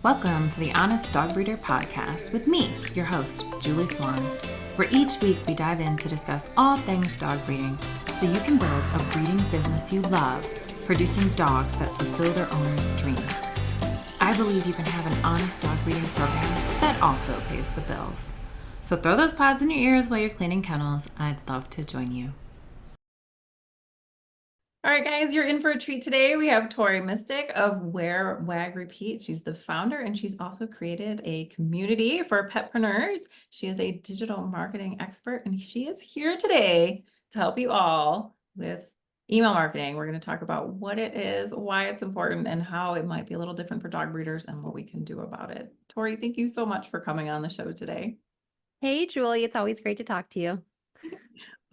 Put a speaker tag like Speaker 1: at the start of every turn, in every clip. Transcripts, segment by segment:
Speaker 1: Welcome to the Honest Dog Breeder Podcast with me, your host, Julie Swan, where each week we dive in to discuss all things dog breeding so you can build a breeding business you love, producing dogs that fulfill their owners' dreams. I believe you can have an honest dog breeding program that also pays the bills. So throw those pods in your ears while you're cleaning kennels. I'd love to join you. All right, guys, you're in for a treat today. We have Tori Mistik of Wear, Wag, Repeat. She's the founder, and she's also created a community for petpreneurs. She is a digital marketing expert, and she is here today to help you all with email marketing. We're going to talk about what it is, why it's important, and how it might be a little different for dog breeders and what we can do about it. Tori, thank you so much for coming on the show today.
Speaker 2: Hey, Julie, it's always great to talk to you.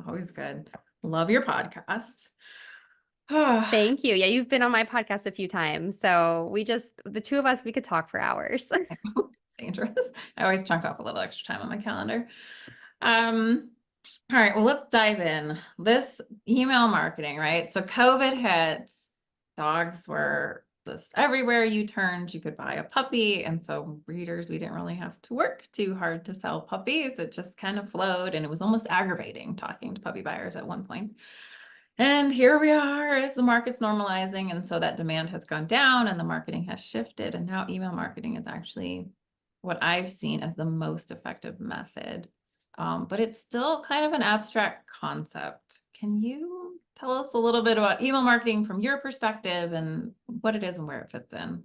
Speaker 1: Always good. Love your podcast.
Speaker 2: Thank you. Yeah, you've been on my podcast a few times. So the two of us, we could talk for hours.
Speaker 1: It's dangerous. I always chunk off a little extra time on my calendar. All right, well, let's dive in. This email marketing, right? So COVID hits, dogs were this everywhere you turned, you could buy a puppy. And so breeders, we didn't really have to work too hard to sell puppies. It just kind of flowed, and it was almost aggravating talking to puppy buyers at one point. And here we are as the market's normalizing. And so that demand has gone down and the marketing has shifted. And now email marketing is actually what I've seen as the most effective method. But it's still kind of an abstract concept. Can you tell us a little bit about email marketing from your perspective and what it is and where it fits in?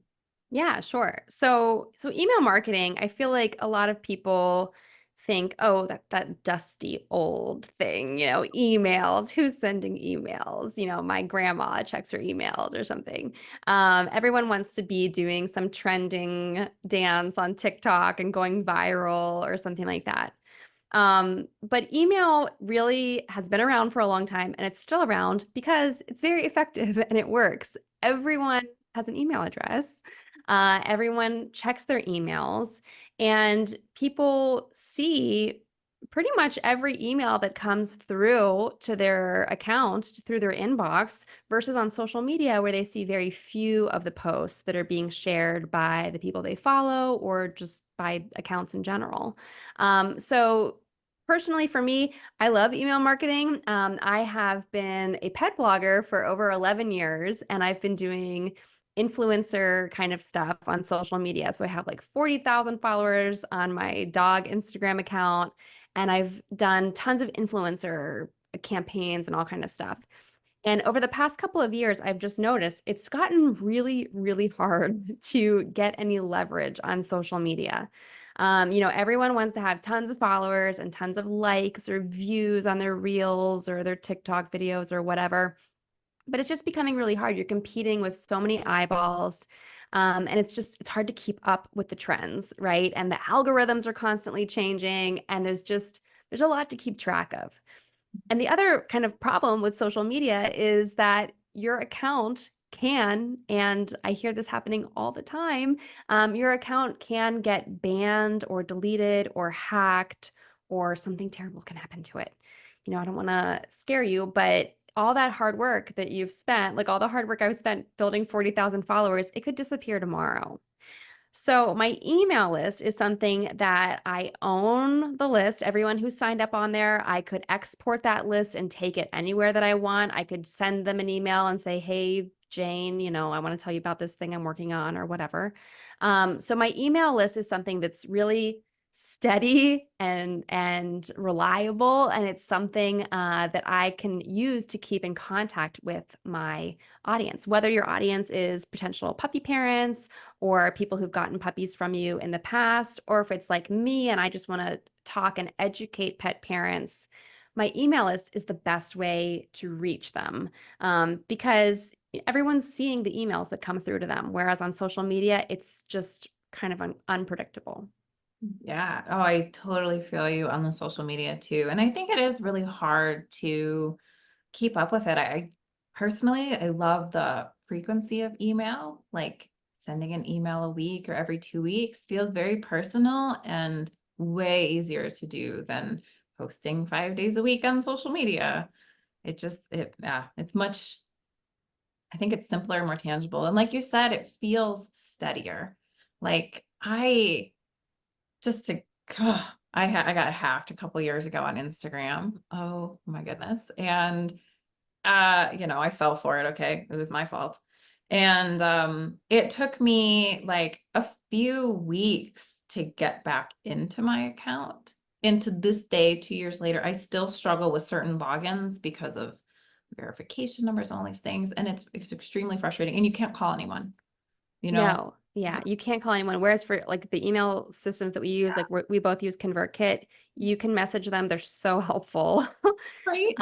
Speaker 2: Yeah, sure. So email marketing, I feel like a lot of people think, oh, that dusty old thing, emails, who's sending emails? My grandma checks her emails or something. Everyone wants to be doing some trending dance on TikTok and going viral or something like that. But email really has been around for a long time, and it's still around because it's very effective and it works. Everyone has an email address. Everyone checks their emails, and people see pretty much every email that comes through to their account through their inbox versus on social media where they see very few of the posts that are being shared by the people they follow or just by accounts in general. So personally for me, I love email marketing. I have been a pet blogger for over 11 years, and I've been doing influencer kind of stuff on social media. So I have like 40,000 followers on my dog Instagram account, and I've done tons of influencer campaigns and all kind of stuff. And over the past couple of years, I've just noticed it's gotten really, really hard to get any leverage on social media. Everyone wants to have tons of followers and tons of likes or views on their reels or their TikTok videos or whatever. But it's just becoming really hard. You're competing with so many eyeballs. And it's hard to keep up with the trends, right? And the algorithms are constantly changing, and there's a lot to keep track of. And the other kind of problem with social media is that your account can, and I hear this happening all the time, your account can get banned or deleted or hacked, or something terrible can happen to it. I don't want to scare you, but all that hard work that you've spent, like all the hard work I've spent building 40,000 followers, it could disappear tomorrow. So my email list is something that I own the list. Everyone who signed up on there, I could export that list and take it anywhere that I want. I could send them an email and say, hey, Jane, I want to tell you about this thing I'm working on or whatever. So my email list is something that's really steady and reliable, and it's something that I can use to keep in contact with my audience, whether your audience is potential puppy parents or people who've gotten puppies from you in the past, or if it's like me and I just want to talk and educate pet parents. My email list is the best way to reach them because everyone's seeing the emails that come through to them, whereas on social media, it's just kind of unpredictable.
Speaker 1: Yeah. Oh, I totally feel you on the social media too. And I think it is really hard to keep up with it. I personally, I love the frequency of email, like sending an email a week or every 2 weeks feels very personal and way easier to do than posting 5 days a week on social media. It's I think it's simpler, more tangible. And like you said, it feels steadier. Like just to, I got hacked a couple years ago on Instagram. Oh my goodness. And I fell for it. Okay. It was my fault. And it took me like a few weeks to get back into my account. And to this day, 2 years later, I still struggle with certain logins because of verification numbers, all these things. And it's extremely frustrating. And you can't call anyone, you know?
Speaker 2: No, yeah, you can't call anyone. Whereas for like the email systems that we use, like we both use ConvertKit, you can message them. They're so helpful.
Speaker 1: Right.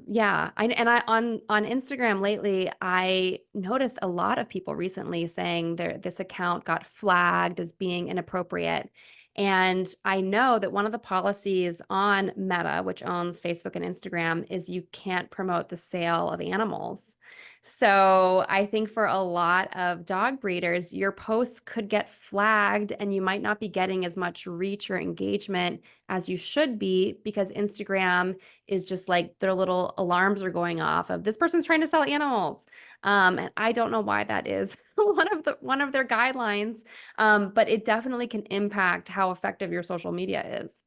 Speaker 2: Yeah, I on Instagram lately, I noticed a lot of people recently saying this account got flagged as being inappropriate. And I know that one of the policies on Meta, which owns Facebook and Instagram, is you can't promote the sale of animals. So I think for a lot of dog breeders, your posts could get flagged and you might not be getting as much reach or engagement as you should be because Instagram is just like their little alarms are going off of this person's trying to sell animals. And I don't know why that is one of their guidelines. But it definitely can impact how effective your social media is.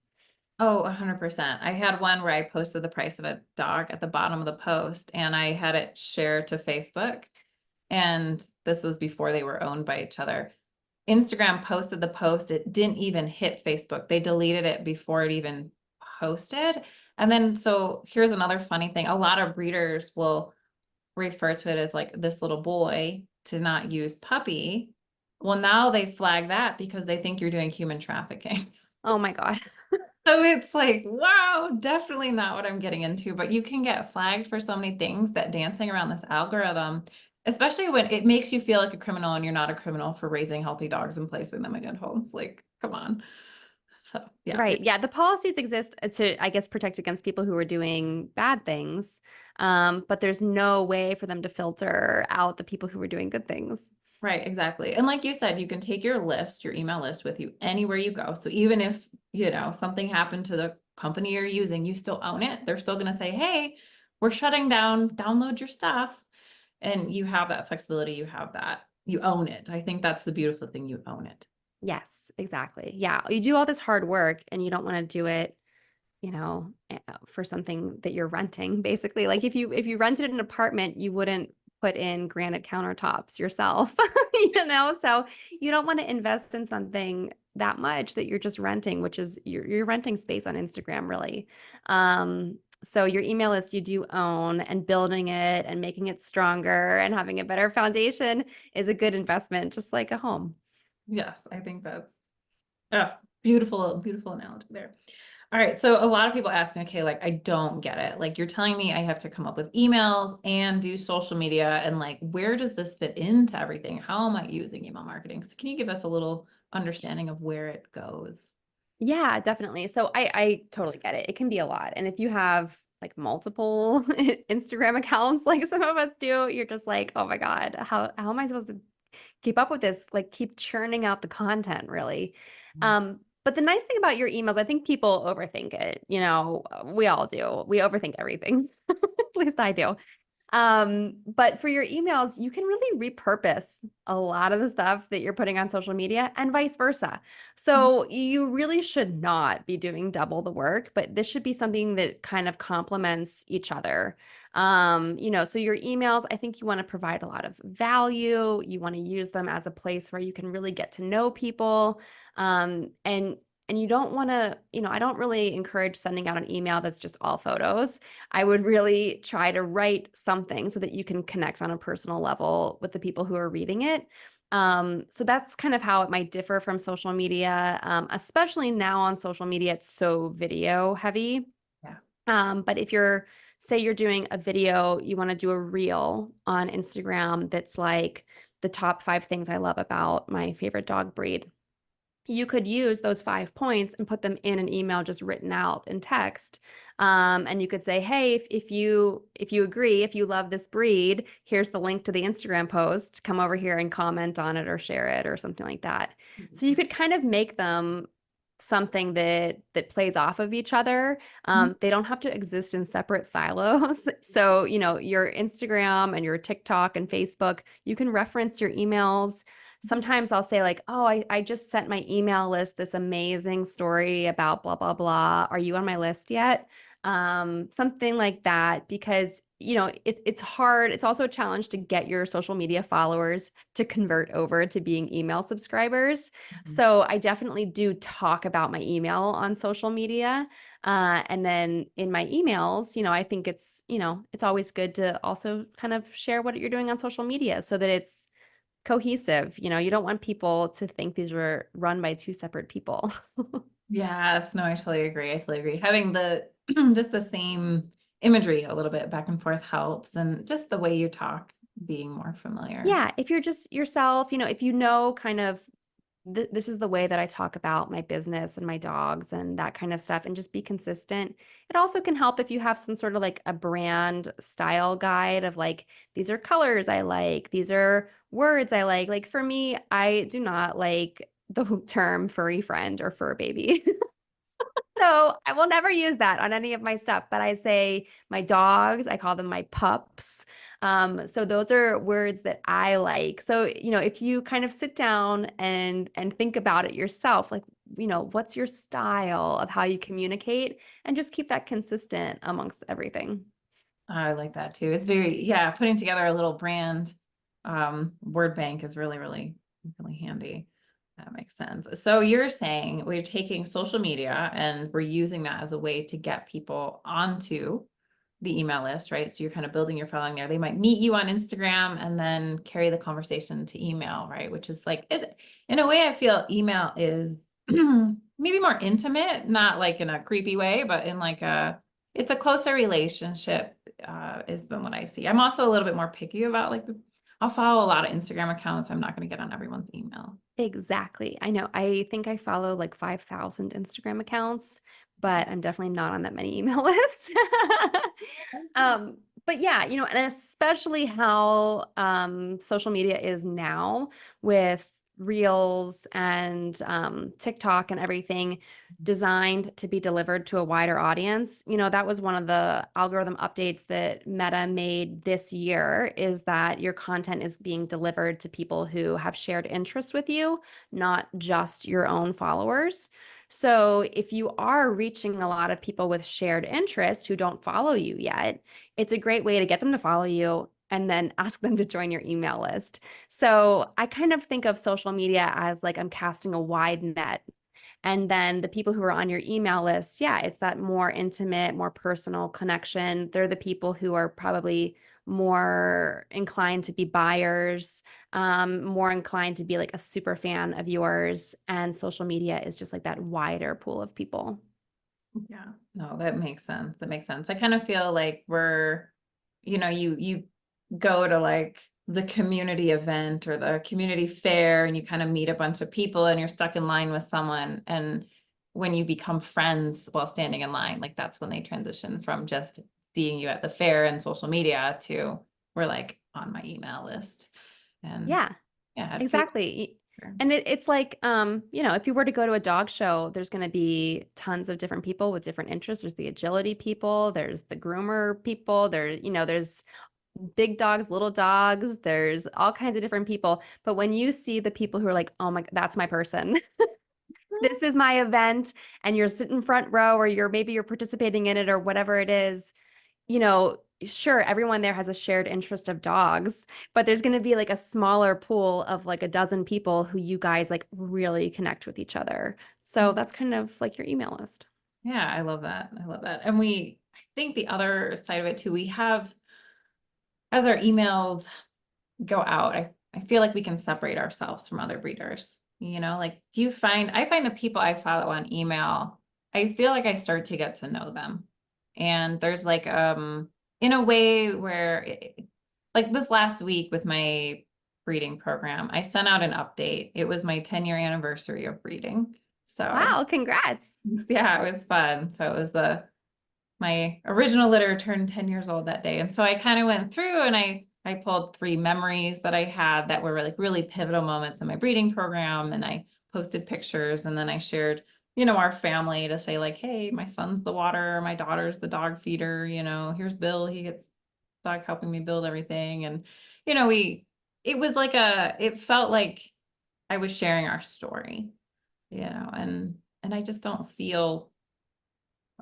Speaker 1: Oh, 100%. I had one where I posted the price of a dog at the bottom of the post and I had it shared to Facebook. And this was before they were owned by each other. Instagram posted the post. It didn't even hit Facebook. They deleted it before it even posted. And then, so here's another funny thing. A lot of breeders will refer to it as like this little boy to not use puppy. Well, now they flag that because they think you're doing human trafficking.
Speaker 2: Oh my God.
Speaker 1: So it's like, wow, definitely not what I'm getting into, but you can get flagged for so many things that dancing around this algorithm, especially when it makes you feel like a criminal and you're not a criminal for raising healthy dogs and placing them in good homes. Like, come on. So yeah,
Speaker 2: Right. Yeah. The policies exist to, I guess, protect against people who are doing bad things. But there's no way for them to filter out the people who are doing good things.
Speaker 1: right, exactly. And like you said, you can take your list, your email list with you anywhere you go. So even if, something happened to the company you're using, you still own it. They're still going to say, hey, we're shutting down, download your stuff. And you have that flexibility, you have that, you own it. I think that's the beautiful thing, you own it.
Speaker 2: Yes, exactly. Yeah. You do all this hard work and you don't want to do it, for something that you're renting, basically. Like if you rented an apartment, you wouldn't put in granite countertops yourself, So you don't want to invest in something that much that you're just renting, which is you're renting space on Instagram, really. So your email list you do own, and building it and making it stronger and having a better foundation is a good investment, just like a home.
Speaker 1: Yes, I think that's oh, beautiful, beautiful analogy there. All right, so a lot of people ask me, okay, like I don't get it. Like you're telling me I have to come up with emails and do social media, and like where does this fit into everything? How am I using email marketing? So can you give us a little understanding of where it goes?
Speaker 2: Yeah, definitely. So I totally get it. It can be a lot. And if you have like multiple Instagram accounts like some of us do, you're just like, "Oh my God, how am I supposed to keep up with this? Like keep churning out the content, really." But the nice thing about your emails, I think people overthink it. We all do. We overthink everything. At least I do. But for your emails, you can really repurpose a lot of the stuff that you're putting on social media and vice versa.
Speaker 1: Mhm.
Speaker 2: So you really should not be doing double the work, but this should be something that kind of complements each other. So your emails, I think you want to provide a lot of value. You want to use them as a place where you can really get to know people. And you don't want to, I don't really encourage sending out an email that's just all photos. I would really try to write something so that you can connect on a personal level with the people who are reading it. So that's kind of how it might differ from social media, especially now on social media, it's so video heavy.
Speaker 1: Yeah.
Speaker 2: But if say you're doing a video, you want to do a reel on Instagram that's like the top 5 things I love about my favorite dog breed, you could use those 5 points and put them in an email just written out in text. And you could say, hey, if you agree, if you love this breed, here's the link to the Instagram post. Come over here and comment on it or share it or something like that. So you could kind of make them something that plays off of each other.
Speaker 1: Mhm.
Speaker 2: They don't have to exist in separate silos. So, your Instagram and your TikTok and Facebook, you can reference your emails sometimes I'll say like, oh, I just sent my email list this amazing story about blah, blah, blah. Are you on my list yet? Something like that, because it's hard. It's also a challenge to get your social media followers to convert over to being email subscribers.
Speaker 1: Mhm.
Speaker 2: So I definitely do talk about my email on social media. And then in my emails, I think it's always good to also kind of share what you're doing on social media so that it's cohesive. You don't want people to think these were run by two separate people.
Speaker 1: Yes, no, I totally agree. I totally agree. Having the just the same imagery a little bit back and forth helps, and just the way you talk being more familiar.
Speaker 2: Yeah, if you're just yourself, if kind of this is the way that I talk about my business and my dogs and that kind of stuff, and just be consistent. It also can help if you have some sort of like a brand style guide of like, these are colors I like, these are words I like. Like for me, I do not like the term furry friend or fur baby. So I will never use that on any of my stuff, but I say my dogs, I call them my pups. So those are words that I like. So, if you kind of sit down and think about it yourself, like, what's your style of how you communicate, and just keep that consistent amongst everything.
Speaker 1: I like that too. It's very, yeah, putting together a little brand word bank is really, really, really handy. That makes sense. So you're saying we're taking social media and we're using that as a way to get people onto the email list, right? So you're kind of building your following there. They might meet you on Instagram and then carry the conversation to email, right? Which is like it, in a way, I feel email is maybe more intimate, not like in a creepy way, but in like it's a closer relationship, is been what I see. I'm also a little bit more picky about like I'll follow a lot of Instagram accounts. I'm not going to get on everyone's email.
Speaker 2: Exactly. I know. I think I follow like 5,000 Instagram accounts, but I'm definitely not on that many email lists. But yeah, and especially how social media is now with Reels and TikTok and everything designed to be delivered to a wider audience. That was one of the algorithm updates that Meta made this year, is that your content is being delivered to people who have shared interests with you, not just your own followers. So if you are reaching a lot of people with shared interests who don't follow you yet, it's a great way to get them to follow you and then ask them to join your email list. So I kind of think of social media as like I'm casting a wide net. And then the people who are on your email list, yeah, it's that more intimate, more personal connection. They're the people who are probably more inclined to be buyers, more inclined to be like a super fan of yours. And social media is just like that wider pool of people.
Speaker 1: Yeah, no, that makes sense. That makes sense. I kind of feel like you go to like the community event or the community fair and you kind of meet a bunch of people and you're stuck in line with someone. And when you become friends while standing in line, like that's when they transition from just seeing you at the fair and social media to we're like on my email list. And
Speaker 2: Yeah.
Speaker 1: yeah, it feels
Speaker 2: Exactly.
Speaker 1: sure.
Speaker 2: And it's like, if you were to go to a dog show, there's going to be tons of different people with different interests. There's the agility people, there's the groomer people, there's big dogs, little dogs, there's all kinds of different people. But when you see the people who are like, oh my, that's my person, this is my event, and you're sitting front row, or maybe you're participating in it or whatever it is, sure, everyone there has a shared interest of dogs, but there's going to be like a smaller pool of like a dozen people who you guys like really connect with each other. So that's kind of like your email list.
Speaker 1: Yeah, I love that. I love that. And I think the other side of it too, we have, as our emails go out, I feel like we can separate ourselves from other breeders. Like, I find the people I follow on email, I feel like I start to get to know them. And there's like, in a way where, like this last week with my breeding program, I sent out an update. It was my 10-year anniversary of breeding. So
Speaker 2: Wow, congrats.
Speaker 1: yeah, it was fun. So it was my original litter turned 10 years old that day. And so I kind of went through and I pulled 3 memories that I had that were like really pivotal moments in my breeding program. And I posted pictures and then I shared, our family to say like, hey, my son's the water, my daughter's the dog feeder, here's Bill, he gets dog helping me build everything. And, it was like it felt like I was sharing our story, and I just I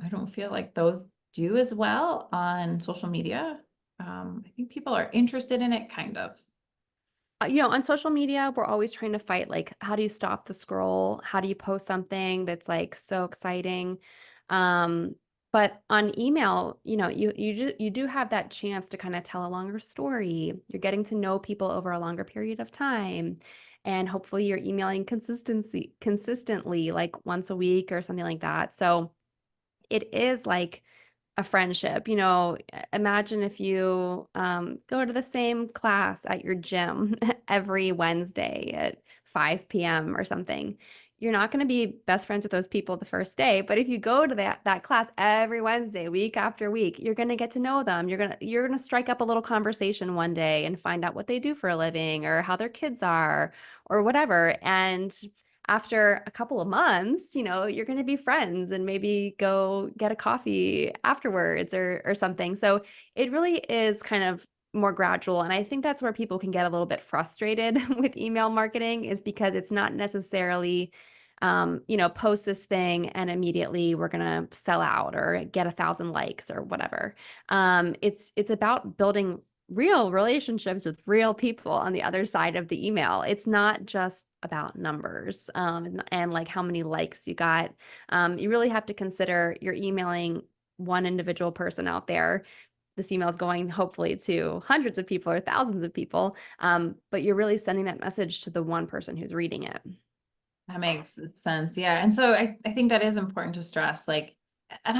Speaker 1: don't feel like those do as well on social media. I think people are interested in it, kind of.
Speaker 2: On social media, we're always trying to fight, like, how do you stop the scroll? How do you post something that's like so exciting? Um, but on email, you do have that chance to kind of tell a longer story. You're getting to know people over a longer period of time. And hopefully you're emailing consistently, like once a week or something like that. So it is like a friendship. Imagine if you go to the same class at your gym every Wednesday at 5 p.m. or something. You're not going to be best friends with those people the first day, but if you go to that class every Wednesday, week after week, you're going to get to know them. You're going to strike up a little conversation one day and find out what they do for a living or how their kids are or whatever. And after a couple of months, you're going to be friends and maybe go get a coffee afterwards or something. So it really is kind of more gradual. And I think that's where people can get a little bit frustrated with email marketing is because it's not necessarily, post this thing and immediately we're going to sell out or get 1,000 likes or whatever. It's about building real relationships with real people on the other side of the email. It's not just about numbers and like how many likes you got. You really have to consider you're emailing one individual person out there. This email is going hopefully to hundreds of people or thousands of people, but you're really sending that message to the one person who's reading it.
Speaker 1: That makes sense. Yeah. And so I think that is important to stress. Like, and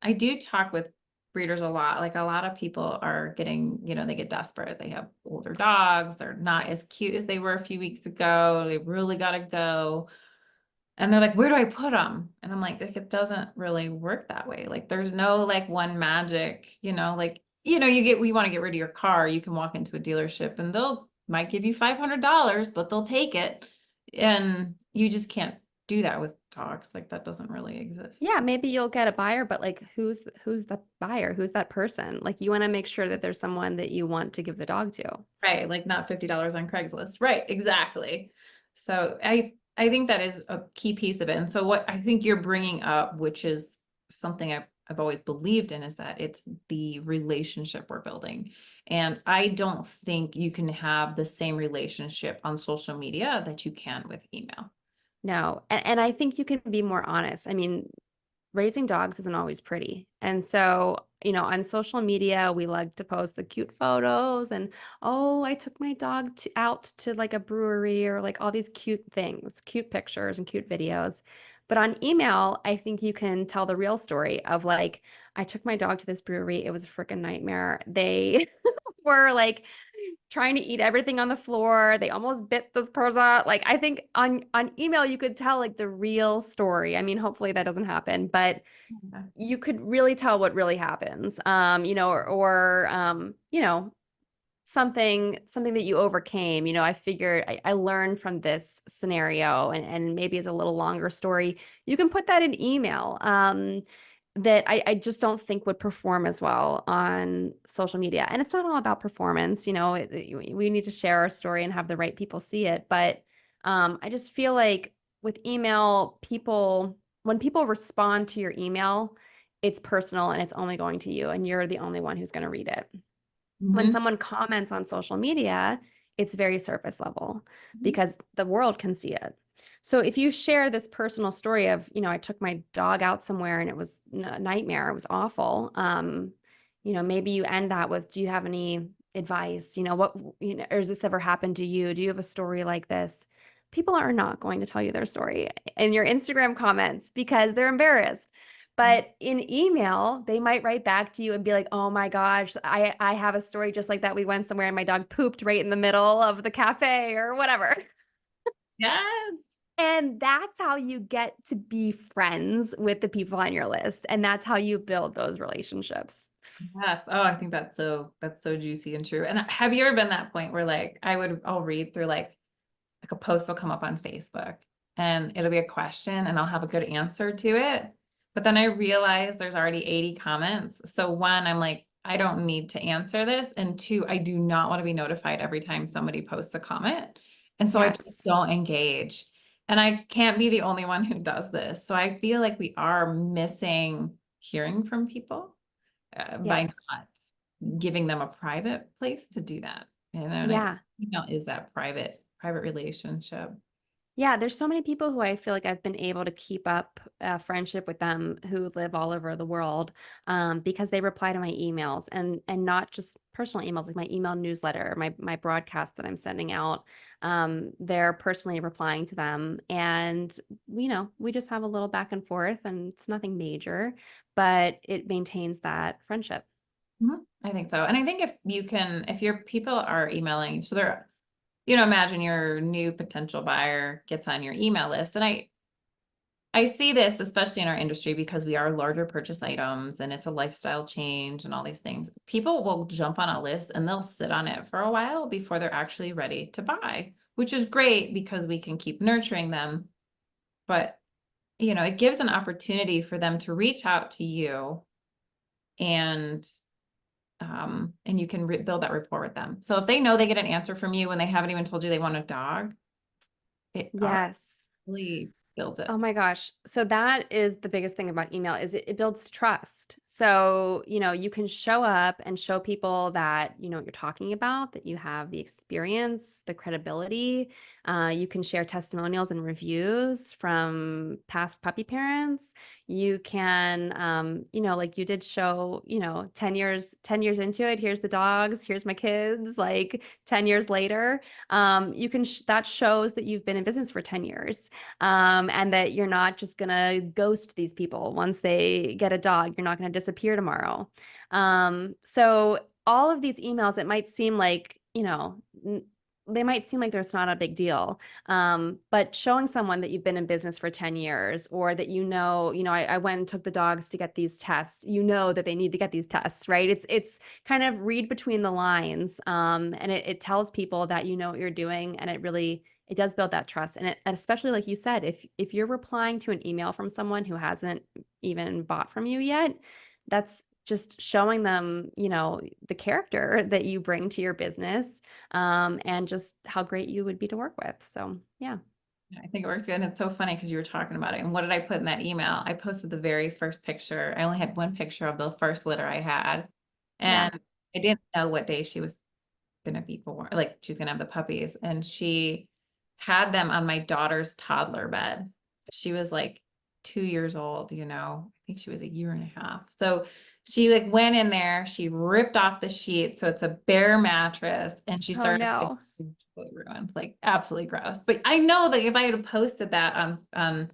Speaker 1: I do talk with breeders a lot. Like a lot of people are getting, they get desperate. They have older dogs. They're not as cute as they were a few weeks ago. They really got to go. And they're like, where do I put them? And I'm like, it doesn't really work that way. Like, there's no like one magic, we want to get rid of your car. You can walk into a dealership and they'll might give you $500, but they'll take it. And you just can't do that with dogs. Like, that doesn't really exist.
Speaker 2: Yeah, maybe you'll get a buyer, but like who's the buyer? Who's that person? Like you want to make sure that there's someone that you want to give the dog to.
Speaker 1: Right. Like, not $50 on Craigslist. Right. Exactly. So I think that is a key piece of it. And so what I think you're bringing up, which is something I've always believed in, is that it's the relationship we're building. And I don't think you can have the same relationship on social media that you can with email.
Speaker 2: No, and I think you can be more honest. I mean, raising dogs isn't always pretty. And so, on social media, we like to post the cute photos and, oh, I took my dog out to like a brewery or like all these cute things, cute pictures and cute videos. But on email, I think you can tell the real story of like, I took my dog to this brewery. It was a freaking nightmare. They were like trying to eat everything on the floor. They almost bit this person. Like I think on email you could tell like the real story. I mean, hopefully that doesn't happen, but
Speaker 1: Yeah.
Speaker 2: you could really tell what really happens. Or something that you overcame. I figured I learned from this scenario and maybe it's a little longer story. You can put that in email. That I just don't think would perform as well on social media. And it's not all about performance, we need to share our story and have the right people see it. But I just feel like with email, when people respond to your email, it's personal and it's only going to you, and you're the only one who's going to read it. When
Speaker 1: Mhm.
Speaker 2: someone comments on social media, it's very surface level
Speaker 1: Mhm.
Speaker 2: because the world can see it. So if you share this personal story of, I took my dog out somewhere and it was a nightmare, it was awful. Maybe you end that with, do you have any advice? Has this ever happened to you? Do you have a story like this? People are not going to tell you their story in your Instagram comments because they're embarrassed. But in email, they might write back to you and be like, "Oh my gosh, I have a story just like that. We went somewhere and my dog pooped right in the middle of the cafe or whatever."
Speaker 1: Yes.
Speaker 2: And that's how you get to be friends with the people on your list. And that's how you build those relationships.
Speaker 1: Yes. Oh, I think that's so juicy and true. And have you ever been that point where like I'll read through like a post will come up on Facebook and it'll be a question and I'll have a good answer to it. But then I realize there's already 80 comments. So one, I'm like, I don't need to answer this. And two, I do not want to be notified every time somebody posts a comment. And so I just
Speaker 2: Yes.
Speaker 1: don't engage. And I can't be the only one who does this. So I feel like we are missing hearing from people by
Speaker 2: Yes.
Speaker 1: not giving them a private place to do that. And I
Speaker 2: Yeah.
Speaker 1: email is that private relationship.
Speaker 2: Yeah, there's so many people who I feel like I've been able to keep up a friendship with them who live all over the world, because they reply to my emails and not just personal emails, like my email newsletter, my broadcast that I'm sending out. They're personally replying to them, and we just have a little back and forth, and it's nothing major, but it maintains that friendship.
Speaker 1: Mhm. I think so. And I think if your people are emailing, so they're, imagine your new potential buyer gets on your email list. And I see this, especially in our industry, because we are larger purchase items and it's a lifestyle change and all these things. People will jump on a list and they'll sit on it for a while before they're actually ready to buy, which is great because we can keep nurturing them. But, it gives an opportunity for them to reach out to you and and you can build that rapport with them. So if they know they get an answer from you when they haven't even told you they want a dog, it
Speaker 2: Yes.
Speaker 1: really builds it.
Speaker 2: Oh my gosh. So that is the biggest thing about email is it builds trust. So, you can show up and show people that you know what you're talking about, that you have the experience, the credibility. You can share testimonials and reviews from past puppy parents. You can, like you did show, 10 years into it, here's the dogs, here's my kids, like 10 years later. You can, that shows that you've been in business for 10 years, and that you're not just gonna ghost these people once they get a dog. You're not gonna disappear tomorrow. So all of these emails, it might seem like, they might seem like there's not a big deal. But showing someone that you've been in business for 10 years, or that I went and took the dogs to get these tests, that they need to get these tests, right? It's kind of read between the lines. And it tells people that you know what you're doing, and it does build that trust. And especially like you said, if you're replying to an email from someone who hasn't even bought from you yet, that's just showing them, the character that you bring to your business, and just how great you would be to work with. So, yeah.
Speaker 1: I think it works good. And it's so funny because you were talking about it. And what did I put in that email? I posted the very first picture. I only had one picture of the first litter I had.
Speaker 2: Yeah.
Speaker 1: And I didn't know what day she was going to be born, like she was going to have the puppies. And she had them on my daughter's toddler bed. She was like 2 years old, I think she was a year and a half. So she like went in there, she ripped off the sheet. So it's a bare mattress and she
Speaker 2: Oh
Speaker 1: started
Speaker 2: no.
Speaker 1: ruined, like absolutely gross. But I know that if I had posted that on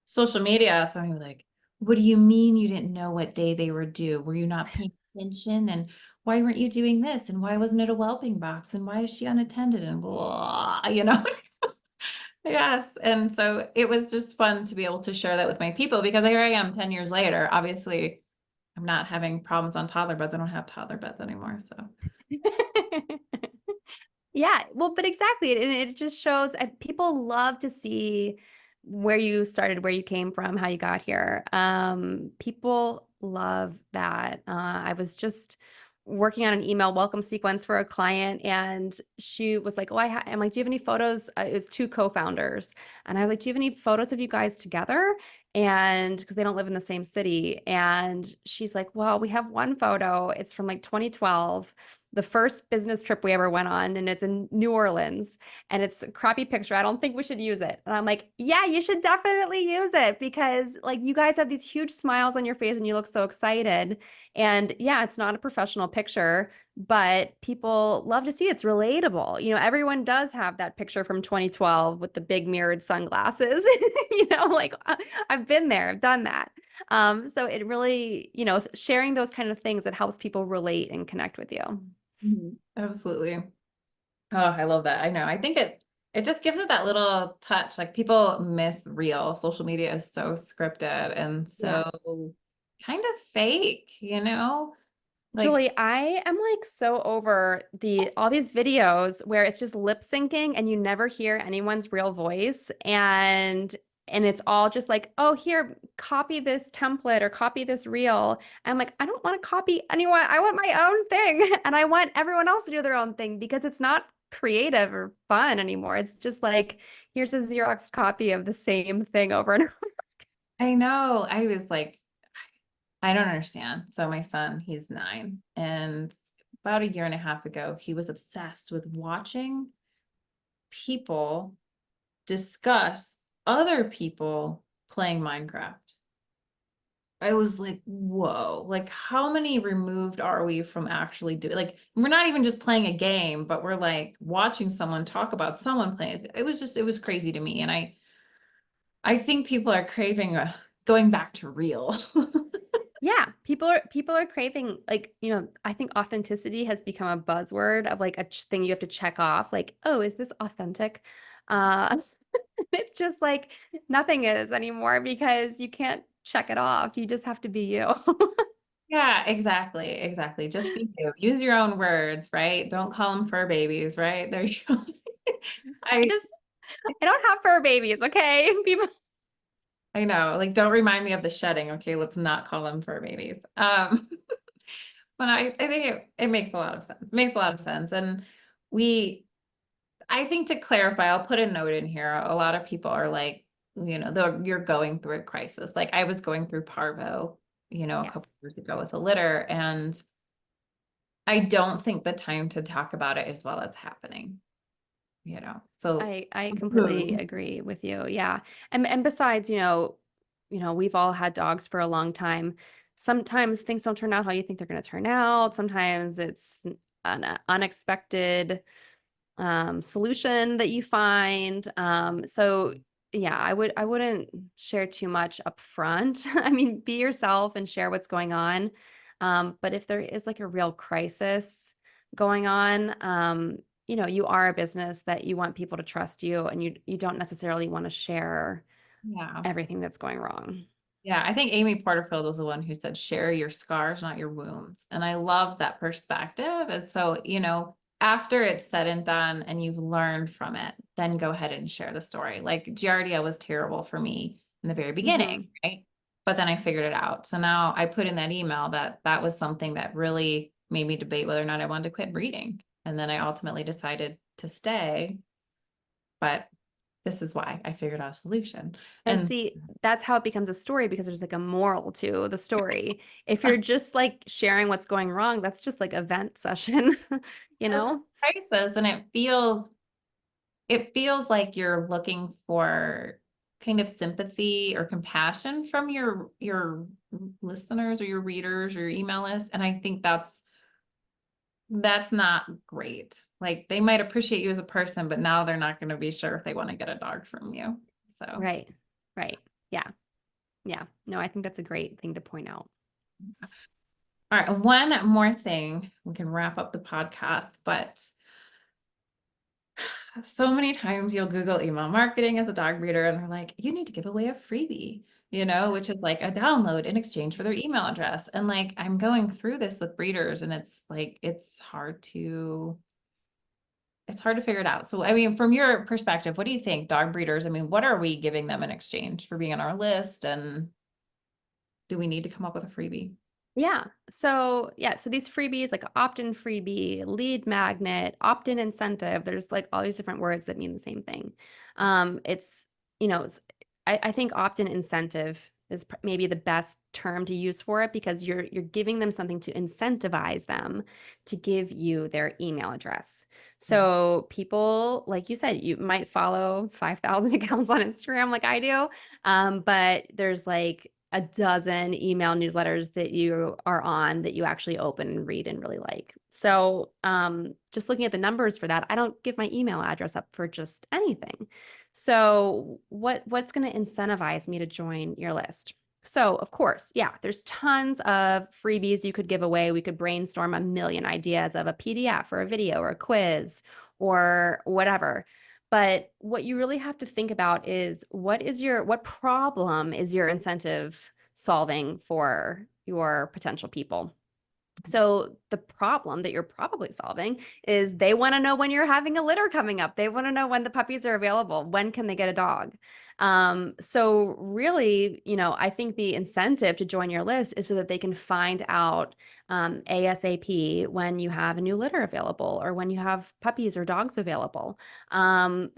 Speaker 1: social media, somebody would be like, what do you mean you didn't know what day they were due? Were you not paying attention? And why weren't you doing this? And why wasn't it a whelping box? And why is she unattended? And blah. Yes. And so it was just fun to be able to share that with my people because here I am 10 years later. Obviously, I'm not having problems on toddler beds. I don't have toddler beds anymore. So
Speaker 2: Yeah, well, but exactly. And it just shows people love to see where you started, where you came from, how you got here. People love that. I was just working on an email welcome sequence for a client, and she was like, "Oh, I'm like, do you have any photos?" It's two co-founders, and I was like, "Do you have any photos of you guys together?" And because they don't live in the same city, and she's like, "Well, we have one photo. It's from like 2012." The first business trip we ever went on, and it's in New Orleans, and it's a crappy picture. I don't think we should use it. And I'm like, yeah, you should definitely use it because like you guys have these huge smiles on your face and you look so excited. And yeah, it's not a professional picture, but people love to see it. It's relatable. Everyone does have that picture from 2012 with the big mirrored sunglasses. Like I've been there, I've done that. So it really, sharing those kind of things, it helps people relate and connect with you.
Speaker 1: absolutely. Oh, I love that. I know. I think it just gives it that little touch. Like people miss real. Social media is so scripted and so
Speaker 2: Yes.
Speaker 1: kind of fake, Like
Speaker 2: Julie, I am like so over all these videos where it's just lip syncing and you never hear anyone's real voice, and it's all just like, oh, here, copy this template or copy this reel. I'm like, I don't want to copy anyone. I want my own thing and I want everyone else to do their own thing because it's not creative or fun anymore. It's just like, here's a Xerox copy of the same thing over and over.
Speaker 1: I know. I was like, I don't understand. So my son, he's 9, and about a year and a half ago, he was obsessed with watching people discuss other people playing Minecraft. I was like, whoa, like how many removed are we from actually doing, like, we're not even just playing a game, but we're like watching someone talk about someone playing. It was just, it was crazy to me. And I think people are craving going back to real.
Speaker 2: Yeah, people are craving, like, I think authenticity has become a buzzword of like a thing you have to check off, like, oh, is this authentic? Uh it's just like nothing is anymore because you can't check it off. You just have to be you.
Speaker 1: Yeah, exactly. Exactly. Just be you. Use your own words, right? Don't call them fur babies, right? There you go.
Speaker 2: I
Speaker 1: I
Speaker 2: just I don't have fur babies, okay? People
Speaker 1: I know. Like, don't remind me of the shedding. Okay, let's not call them fur babies. But I think it makes a lot of sense. It makes a lot of sense. And we, I think to clarify, I'll put a note in here. A lot of people are like, though you're going through a crisis. Like I was going through parvo, a
Speaker 2: Yes.
Speaker 1: couple years ago with a litter, and I don't think the time to talk about it is while it's happening. So
Speaker 2: I completely
Speaker 1: Mhm.
Speaker 2: agree with you. Yeah. And besides, we've all had dogs for a long time. Sometimes things don't turn out how you think they're going to turn out. Sometimes it's an unexpected solution that you find. So yeah, I wouldn't share too much up front. I mean, be yourself and share what's going on. But if there is like a real crisis going on, you are a business that you want people to trust you, and you don't necessarily want to share
Speaker 1: Yeah.
Speaker 2: everything that's going wrong.
Speaker 1: Yeah, I think Amy Porterfield was the one who said, share your scars, not your wounds. And I love that perspective. And so, after it's said and done and you've learned from it, then go ahead and share the story. Like Giardia was terrible for me in the very
Speaker 2: Hmm.
Speaker 1: beginning, right? But then I figured it out. So now I put in that email that that was something that really made me debate whether or not I wanted to quit breeding. And then I ultimately decided to stay. But this is why I figured out a solution.
Speaker 2: And
Speaker 1: And
Speaker 2: see, that's how it becomes a story because there's like a moral to the story. If you're just like sharing what's going wrong, that's just like a vent session, you
Speaker 1: it's a
Speaker 2: know?
Speaker 1: crisis, and it feels like you're looking for kind of sympathy or compassion from your listeners or your readers or your email list, and I think that's not great. Like they might appreciate you as a person, but now they're not going to be sure if they want to get a dog from you. So
Speaker 2: Right. Right. Yeah. Yeah. No, I think that's a great thing to point out.
Speaker 1: all right, one more thing, we can wrap up the podcast, but so many times you'll Google email marketing as a dog breeder and they're like, you need to give away a freebie, which is like a download in exchange for their email address. And like, I'm going through this with breeders and it's like, it's hard to figure it out. So, I mean, from your perspective, what do you think, dog breeders? I mean, what are we giving them in exchange for being on our list? And do we need to come up with a freebie?
Speaker 2: So these freebies, like opt-in freebie, lead magnet, opt-in incentive, there's like all these different words that mean the same thing. It's, you know, it's, I think opt-in incentive is maybe the best term to use for it because you're giving them something to incentivize them to give you their email address.
Speaker 1: Yeah.
Speaker 2: So people, like you said, you might follow 5,000 accounts on Instagram like I do, but there's like a dozen email newsletters that you are on that you actually open and read and really like. So just looking at the numbers for that, I don't give my email address up for just anything. So what's going to incentivize me to join your list? So of course, yeah, there's tons of freebies you could give away. We could brainstorm a million ideas of a PDF or a video or a quiz or whatever. But what you really have to think about is what problem is your incentive solving for your potential people? So the problem that you're probably solving is they want to know when you're having a litter coming up. They want to know when the puppies are available. When can they get a dog? So really, I think the incentive to join your list is so that they can find out ASAP when you have a new litter available or when you have puppies or dogs available. I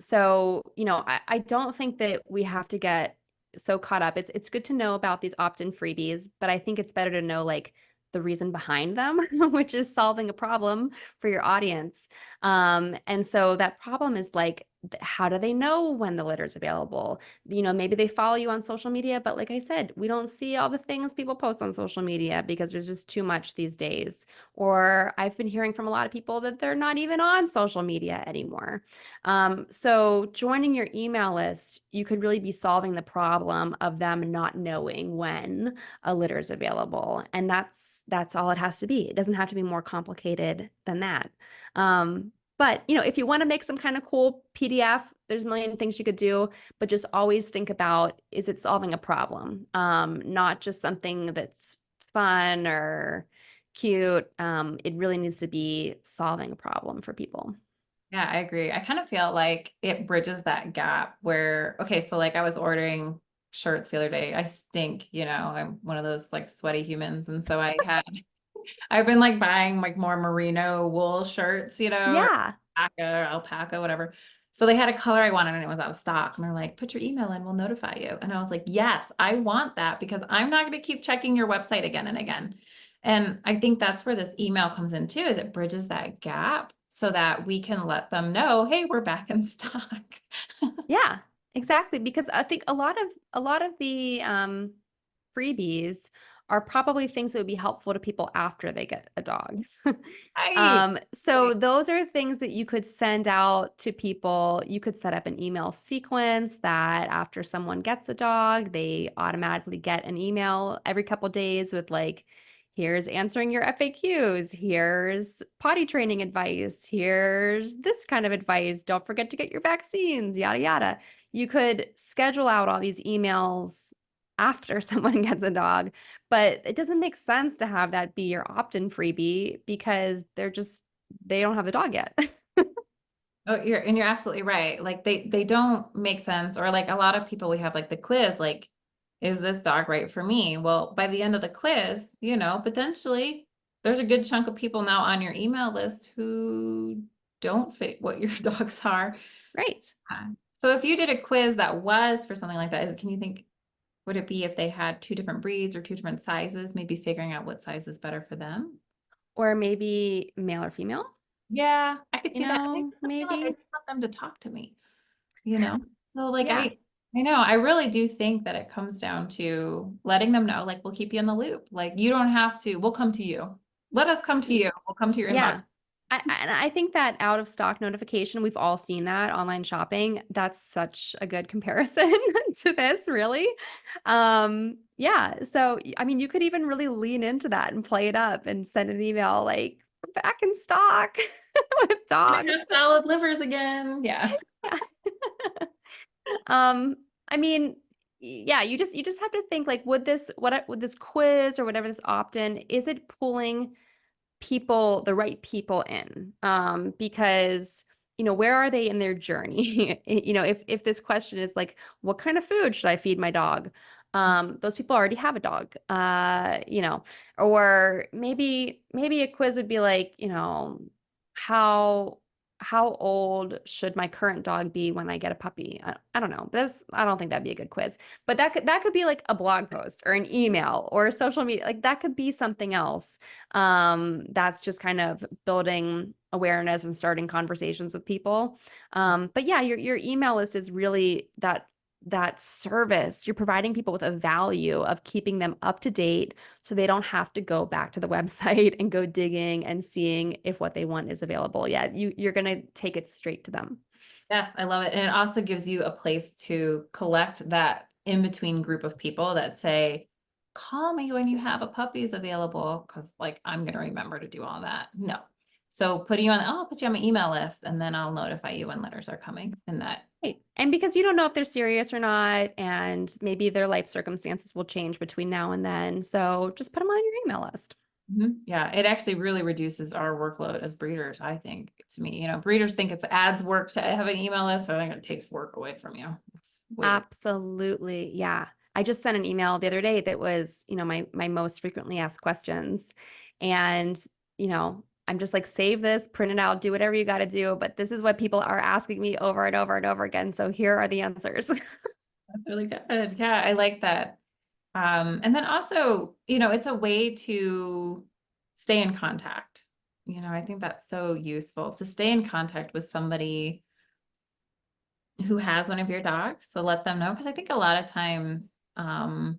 Speaker 2: don't think that we have to get so caught up. It's good to know about these opt-in freebies, but I think it's better to know like the reason behind them, which is solving a problem for your audience. And so that problem is like, how do they know when the litter is available? Maybe they follow you on social media, but like I said, we don't see all the things people post on social media because there's just too much these days. Or I've been hearing from a lot of people that they're not even on social media anymore. So joining your email list, you could really be solving the problem of them not knowing when a litter is available. And that's all it has to be. It doesn't have to be more complicated than that. But if you want to make some kind of cool PDF, there's a million things you could do, but just always think about, is it solving a problem? Not just something that's fun or cute. It really needs to be solving a problem for people.
Speaker 1: Yeah, I agree. I kind of feel like it bridges that gap where, okay, so like I was ordering shirts the other day. I stink, I'm one of those like sweaty humans. And so I've been like buying like more merino wool shirts, or
Speaker 2: Yeah.
Speaker 1: alpaca, whatever. So they had a color I wanted and it was out of stock. And they're like, put your email in, we'll notify you. And I was like, yes, I want that because I'm not going to keep checking your website again and again. And I think that's where this email comes in too, is it bridges that gap so that we can let them know, hey, we're back in stock.
Speaker 2: Yeah, exactly. Because I think a lot of the freebies are probably things that would be helpful to people after they get a dog.
Speaker 1: Right.
Speaker 2: So those are things that you could send out to people. You could set up an email sequence that after someone gets a dog, they automatically get an email every couple days with like, here's answering your FAQs, here's potty training advice, here's this kind of advice. Don't forget to get your vaccines, yada, yada. You could schedule out all these emails after someone gets a dog, but it doesn't make sense to have that be your opt-in freebie because they don't have the dog yet.
Speaker 1: Oh, you're absolutely right. Like they don't make sense. Or like a lot of people we have like the quiz, like, is this dog right for me? Well, by the end of the quiz, potentially there's a good chunk of people now on your email list who don't fit what your dogs are.
Speaker 2: Right.
Speaker 1: So if you did a quiz that was for something like that, can you think, would it be if they had two different breeds or two different sizes, maybe figuring out what size is better for them?
Speaker 2: Or maybe male or female,
Speaker 1: Yeah, I could see that. I feel like I
Speaker 2: maybe.
Speaker 1: just want them to talk to me, you know? So like
Speaker 2: Yeah.
Speaker 1: I know, I really do think that it comes down to letting them know, like, we'll keep you in the loop. Like, you don't have to, we'll come to you. Let us come to you. We'll come to your inbox.
Speaker 2: Yeah. And I think that out of stock notification, we've all seen that online shopping. That's such a good comparison to this, really. Yeah. So, I mean, you could even really lean into that and play it up and send an email like, we're back in stock with
Speaker 1: Gonna
Speaker 2: dogs.
Speaker 1: have salad livers again. Yeah.
Speaker 2: Yeah. Um, I mean, yeah, you just have to think like, would this quiz or whatever this opt-in, is it pulling the right people in? Because where are they in their journey? If this question is like, what kind of food should I feed my dog? Those people already have a dog. Or maybe a quiz would be like, how how old should my current dog be when I get a puppy? I don't know. I don't think that'd be a good quiz. But that could be like a blog post or an email or social media. Like that could be something else. That's just kind of building awareness and starting conversations with people. But yeah, your email list is really that service. You're providing people with a value of keeping them up to date so they don't have to go back to the website and go digging and seeing if what they want is available. Yeah, you're going to take it straight to them.
Speaker 1: Yes, I love it. And it also gives you a place to collect that in between group of people that say, call me when you have a puppies available. Cause like I'm gonna remember to do all that. No. So I'll put you on my email list and then I'll notify you when letters are coming and that.
Speaker 2: Right. And because you don't know if they're serious or not, and maybe their life circumstances will change between now and then. So just put them on your email list.
Speaker 1: Yeah, it actually really reduces our workload as breeders, I think, to me. Breeders think it's adds work to have an email list. I think it takes work away from you. It's way.
Speaker 2: Absolutely. Yeah. I just sent an email the other day that was, my most frequently asked questions. And, I'm just like, save this, print it out, do whatever you got to do. But this is what people are asking me over and over and over again. So here are the answers.
Speaker 1: That's really good. Yeah, I like that. And then also, it's a way to stay in contact. I think that's so useful to stay in contact with somebody who has one of your dogs. So let them know. Because I think a lot of times, um,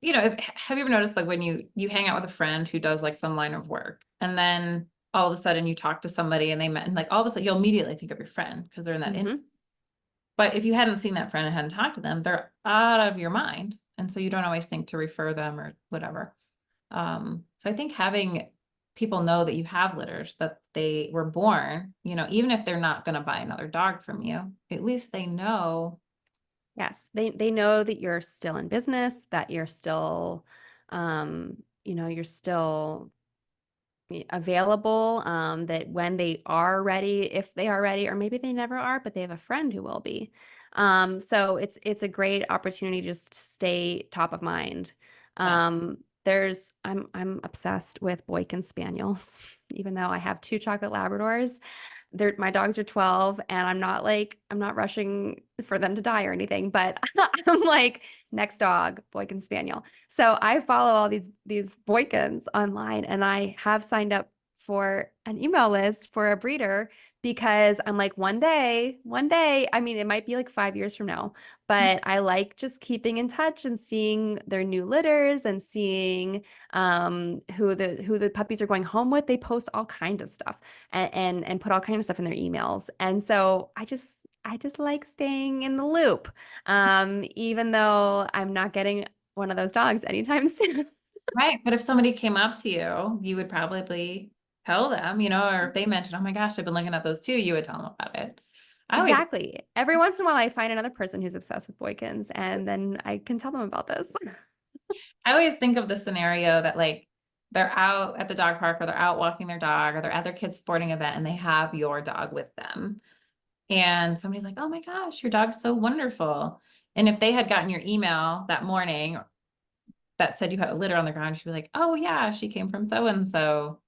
Speaker 1: have you ever noticed like when you hang out with a friend who does like some line of work, and then all of a sudden you talk to somebody and they met, and like all of a sudden you'll immediately think of your friend because they're in that
Speaker 2: Hmm.
Speaker 1: industry. But if you hadn't seen that friend and hadn't talked to them, they're out of your mind. And so you don't always think to refer them or whatever. So I think having people know that you have litters, that they were born, even if they're not going to buy another dog from you, at least they know.
Speaker 2: Yes. They know that you're still in business, that you're still, you're still available, that when they are ready, if they are ready, or maybe they never are, but they have a friend who will be. So it's a great opportunity just to stay top of mind.
Speaker 1: Yeah.
Speaker 2: I'm obsessed with Boykin Spaniels, even though I have two chocolate Labradors. My dogs are 12, and I'm not rushing for them to die or anything, but I'm like, next dog, Boykin Spaniel. So I follow all these Boykins online, and I have signed up for an email list for a breeder because I'm like, one day, I mean, it might be like 5 years from now, but I like just keeping in touch and seeing their new litters and seeing who the puppies are going home with. They post all kinds of stuff and put all kinds of stuff in their emails. And so I just like staying in the loop. Even though I'm not getting one of those dogs anytime soon.
Speaker 1: Right. But if somebody came up to you, you would probably tell them, or if they mentioned, oh my gosh, I've been looking at those too, you would tell them about it. I always
Speaker 2: Exactly. Every once in a while I find another person who's obsessed with Boykins, and then I can tell them about this.
Speaker 1: I always think of the scenario that like they're out at the dog park or they're out walking their dog or they're at their kid's sporting event and they have your dog with them. And somebody's like, oh my gosh, your dog's so wonderful. And if they had gotten your email that morning that said you had a litter on the ground, she'd be like, oh yeah, she came from so and so.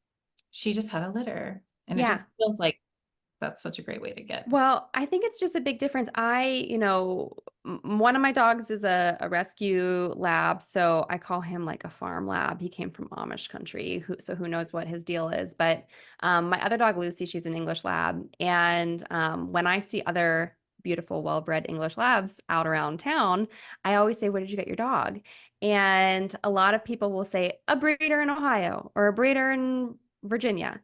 Speaker 1: She just had a litter. And it just
Speaker 2: Yeah.
Speaker 1: feels like that's such a great way to get.
Speaker 2: Well, I think it's just a big difference. One of my dogs is a rescue lab, so I call him like a farm lab. He came from Amish country, so who knows what his deal is. But my other dog, Lucy, she's an English lab. And when I see other beautiful, well-bred English labs out around town, I always say, "Where did you get your dog?" And a lot of people will say, "A breeder in Ohio or a breeder in Virginia."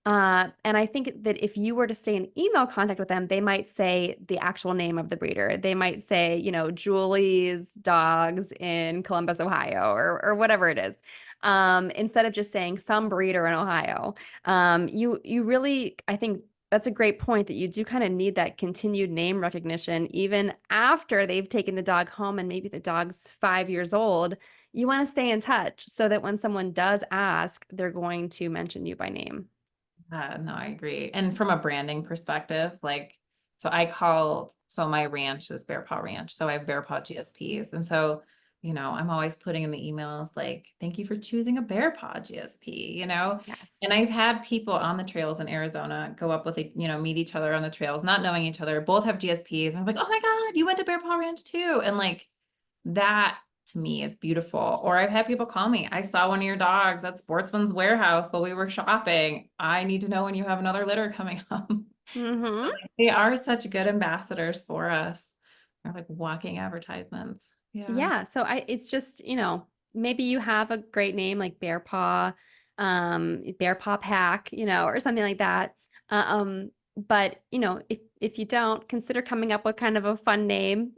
Speaker 2: And I think that if you were to stay in email contact with them, they might say the actual name of the breeder. They might say, Julie's dogs in Columbus, Ohio, or whatever it is. Instead of just saying some breeder in Ohio. You really, I think that's a great point that you do kind of need that continued name recognition, even after they've taken the dog home and maybe the dog's 5 years old. You want to stay in touch so that when someone does ask, they're going to mention you by name.
Speaker 1: No, I agree. And from a branding perspective, like, so my ranch is Bear Paw Ranch. So I have Bear Paw GSPs. And so, I'm always putting in the emails, like, thank you for choosing a Bear Paw GSP. And
Speaker 2: Yes.
Speaker 1: I've had people on the trails in Arizona go up with, meet each other on the trails, not knowing each other, both have GSPs. And I'm like, oh my God, you went to Bear Paw Ranch too. And like, that to me is beautiful. Or I've had people call me. I saw one of your dogs at Sportsman's Warehouse while we were shopping. I need to know when you have another litter coming home.
Speaker 2: Mm-hmm.
Speaker 1: They are such good ambassadors for us. They're like walking advertisements. Yeah.
Speaker 2: Yeah. So it's just, maybe you have a great name like Bear Paw Pack, or something like that. But if you don't, consider coming up with kind of a fun name,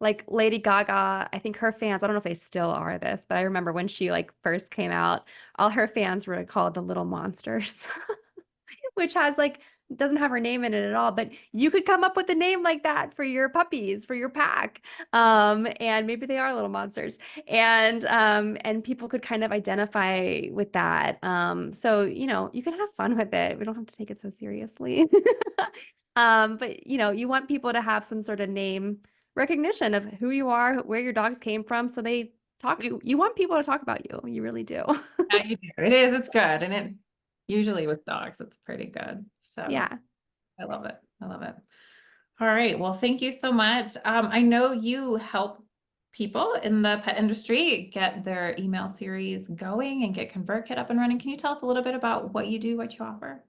Speaker 2: like Lady Gaga. I think her fans, I don't know if they still are this, but I remember when she like first came out, all her fans were called the Little Monsters, which has like doesn't have her name in it at all, but you could come up with a name like that for your puppies, for your pack. And maybe they are little monsters. And people could kind of identify with that. So, you can have fun with it. We don't have to take it so seriously. But you want people to have some sort of name recognition of who you are, where your dogs came from, so they talk. You want people to talk about you. You really do.
Speaker 1: Yeah, you do. It is, it's good. And it usually with dogs, it's pretty good. So
Speaker 2: Yeah.
Speaker 1: I love it. I love it. All right. Well, thank you so much. I know you help people in the pet industry get their email series going and get ConvertKit up and running. Can you tell us a little bit about what you do, what you offer?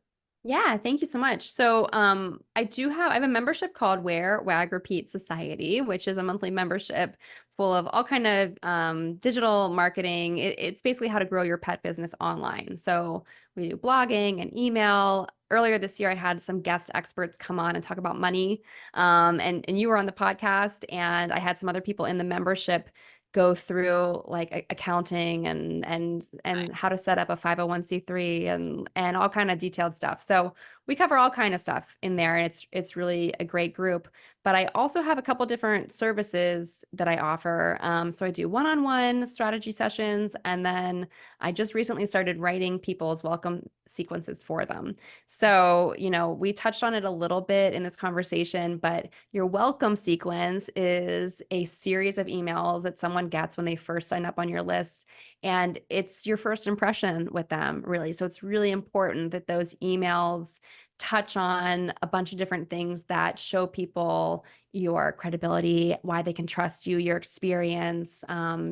Speaker 2: Yeah, thank you so much. So, I have a membership called Wear, Wag, Repeat Society, which is a monthly membership full of all kind of digital marketing. It's basically how to grow your pet business online. So we do blogging and email. Earlier this year, I had some guest experts come on and talk about money. And you were on the podcast, and I had some other people in the membership go through like accounting and how to set up a 501(c)(3) and all kind of detailed stuff. So we cover all kind of stuff in there, and it's really a great group. But I also have a couple different services that I offer. So I do one-on-one strategy sessions, and then I just recently started writing people's welcome sequences for them. So, we touched on it a little bit in this conversation, but your welcome sequence is a series of emails that someone gets when they first sign up on your list. And it's your first impression with them, really. So it's really important that those emails touch on a bunch of different things that show people your credibility, why they can trust you, your experience,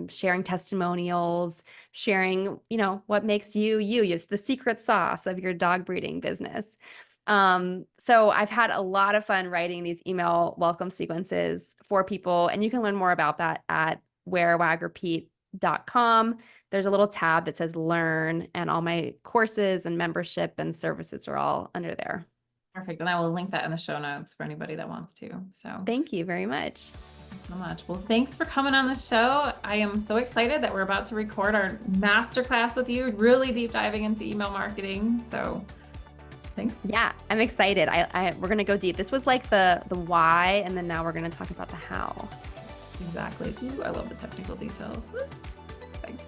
Speaker 2: sharing testimonials, sharing, what makes you you. It's the secret sauce of your dog breeding business. So I've had a lot of fun writing these email welcome sequences for people, and you can learn more about that at wearwagrepeat.com. There's a little tab that says learn, and all my courses and membership and services are all under there.
Speaker 1: Perfect. And I will link that in the show notes for anybody that wants to. So
Speaker 2: Thank you very much.
Speaker 1: so much. Well, thanks for coming on the show. I am so excited that we're about to record our masterclass with you, really deep diving into email marketing. So thanks.
Speaker 2: Yeah, I'm excited. We're gonna go deep. This was like the why, and then now we're gonna talk about the how.
Speaker 1: Exactly. Ooh, I love the technical details. Thanks.